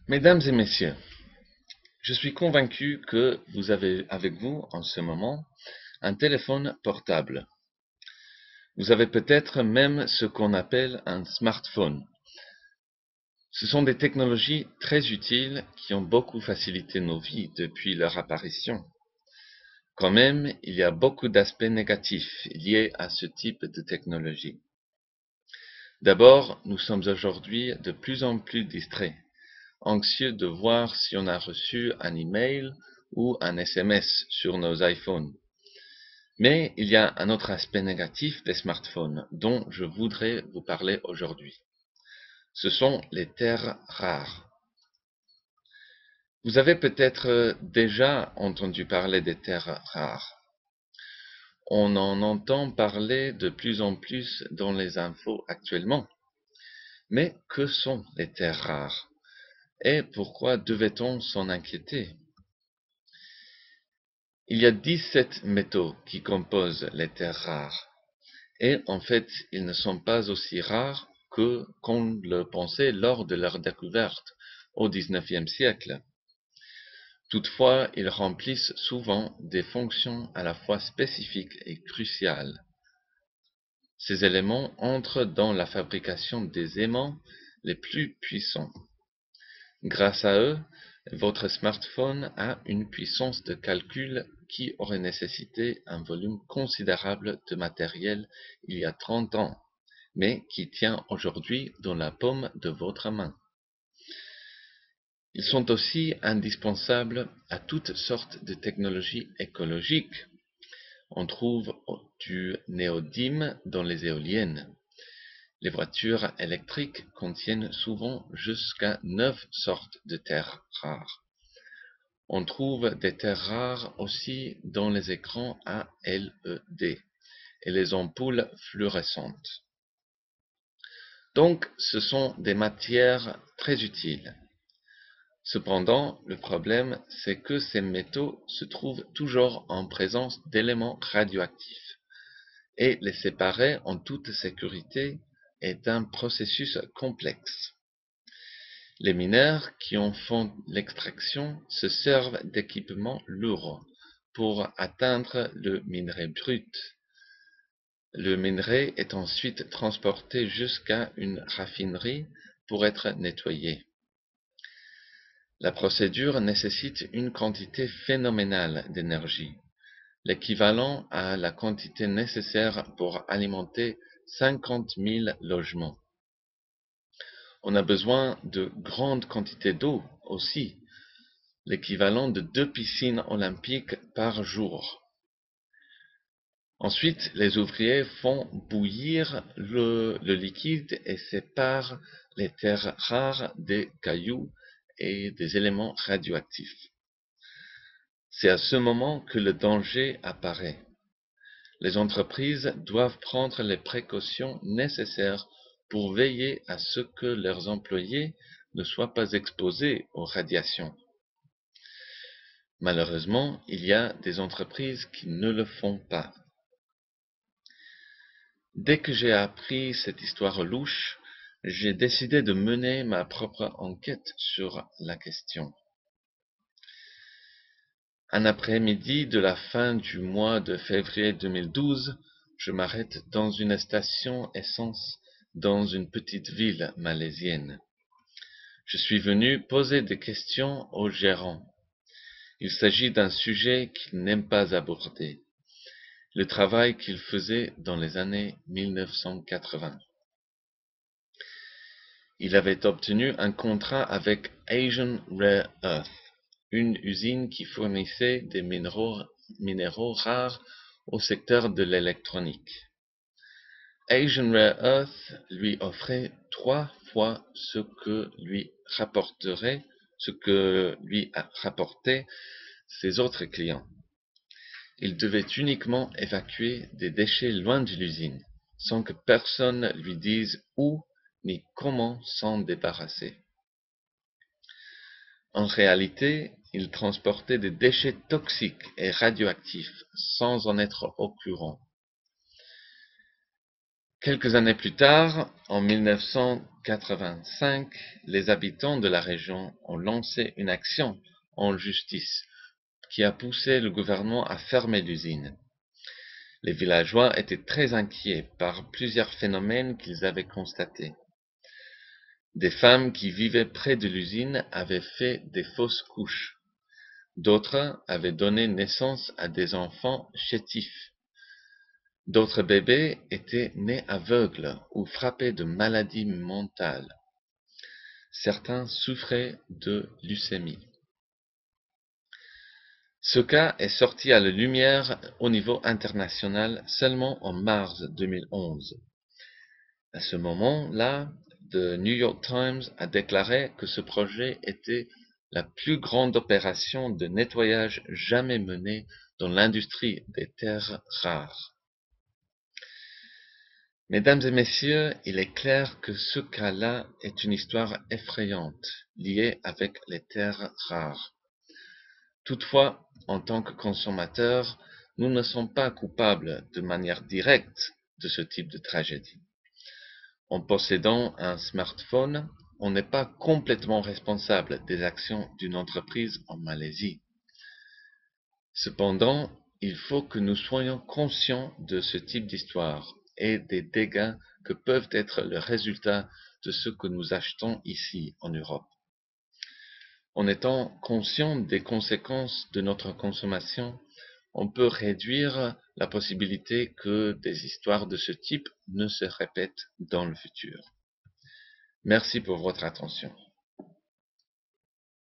Mesdames et messieurs, je suis convaincu que vous avez avec vous en ce moment un téléphone portable. Vous avez peut-être même ce qu'on appelle un smartphone. Ce sont des technologies très utiles qui ont beaucoup facilité nos vies depuis leur apparition. Quand même, il y a beaucoup d'aspects négatifs liés à ce type de technologie. D'abord, nous sommes aujourd'hui de plus en plus distraits, anxieux de voir si on a reçu un email ou un SMS sur nos iPhones. Mais il y a un autre aspect négatif des smartphones dont je voudrais vous parler aujourd'hui. Ce sont les terres rares. Vous avez peut-être déjà entendu parler des terres rares. On en entend parler de plus en plus dans les infos actuellement. Mais que sont les terres rares? Et pourquoi devait-on s'en inquiéter? Il y a 17 métaux qui composent les terres rares. Et en fait, ils ne sont pas aussi rares qu'on le pensait lors de leur découverte au XIXe siècle. Toutefois, ils remplissent souvent des fonctions à la fois spécifiques et cruciales. Ces éléments entrent dans la fabrication des aimants les plus puissants. Grâce à eux, votre smartphone a une puissance de calcul qui aurait nécessité un volume considérable de matériel il y a 30 ans, mais qui tient aujourd'hui dans la paume de votre main. Ils sont aussi indispensables à toutes sortes de technologies écologiques. On trouve du néodyme dans les éoliennes. Les voitures électriques contiennent souvent jusqu'à 9 sortes de terres rares. On trouve des terres rares aussi dans les écrans ALED et les ampoules fluorescentes. Donc, ce sont des matières très utiles. Cependant, le problème, c'est que ces métaux se trouvent toujours en présence d'éléments radioactifs, et les séparer en toute sécurité est un processus complexe. Les mineurs qui en font l'extraction se servent d'équipements lourds pour atteindre le minerai brut. Le minerai est ensuite transporté jusqu'à une raffinerie pour être nettoyé. La procédure nécessite une quantité phénoménale d'énergie, l'équivalent à la quantité nécessaire pour alimenter 50 000 logements. On a besoin de grandes quantités d'eau aussi, l'équivalent de 2 piscines olympiques par jour. Ensuite, les ouvriers font bouillir le liquide et séparent les terres rares des cailloux et des éléments radioactifs. C'est à ce moment que le danger apparaît. Les entreprises doivent prendre les précautions nécessaires pour veiller à ce que leurs employés ne soient pas exposés aux radiations. Malheureusement, il y a des entreprises qui ne le font pas. Dès que j'ai appris cette histoire louche, j'ai décidé de mener ma propre enquête sur la question. Un après-midi de la fin du mois de février 2012, je m'arrête dans une station essence dans une petite ville malaisienne. Je suis venu poser des questions au gérant. Il s'agit d'un sujet qu'il n'aime pas aborder, le travail qu'il faisait dans les années 1980. Il avait obtenu un contrat avec Asian Rare Earth, une usine qui fournissait des minéraux rares au secteur de l'électronique. Asian Rare Earth lui offrait 3 fois ce que lui rapportaient ses autres clients. Il devait uniquement évacuer des déchets loin de l'usine, sans que personne lui dise où ni comment s'en débarrasser. En réalité, il transportait des déchets toxiques et radioactifs sans en être au courant. Quelques années plus tard, en 1985, les habitants de la région ont lancé une action en justice qui a poussé le gouvernement à fermer l'usine. Les villageois étaient très inquiets par plusieurs phénomènes qu'ils avaient constatés. Des femmes qui vivaient près de l'usine avaient fait des fausses couches. D'autres avaient donné naissance à des enfants chétifs. D'autres bébés étaient nés aveugles ou frappés de maladies mentales. Certains souffraient de leucémie. Ce cas est sorti à la lumière au niveau international seulement en mars 2011. À ce moment-là, The New York Times a déclaré que ce projet était la plus grande opération de nettoyage jamais menée dans l'industrie des terres rares. Mesdames et messieurs, il est clair que ce cas-là est une histoire effrayante liée avec les terres rares. Toutefois, en tant que consommateurs, nous ne sommes pas coupables de manière directe de ce type de tragédie. En possédant un smartphone, on n'est pas complètement responsable des actions d'une entreprise en Malaisie. Cependant, il faut que nous soyons conscients de ce type d'histoire et des dégâts que peuvent être le résultat de ce que nous achetons ici en Europe. En étant conscient des conséquences de notre consommation, on peut réduire la possibilité que des histoires de ce type ne se répètent dans le futur. Merci pour votre attention.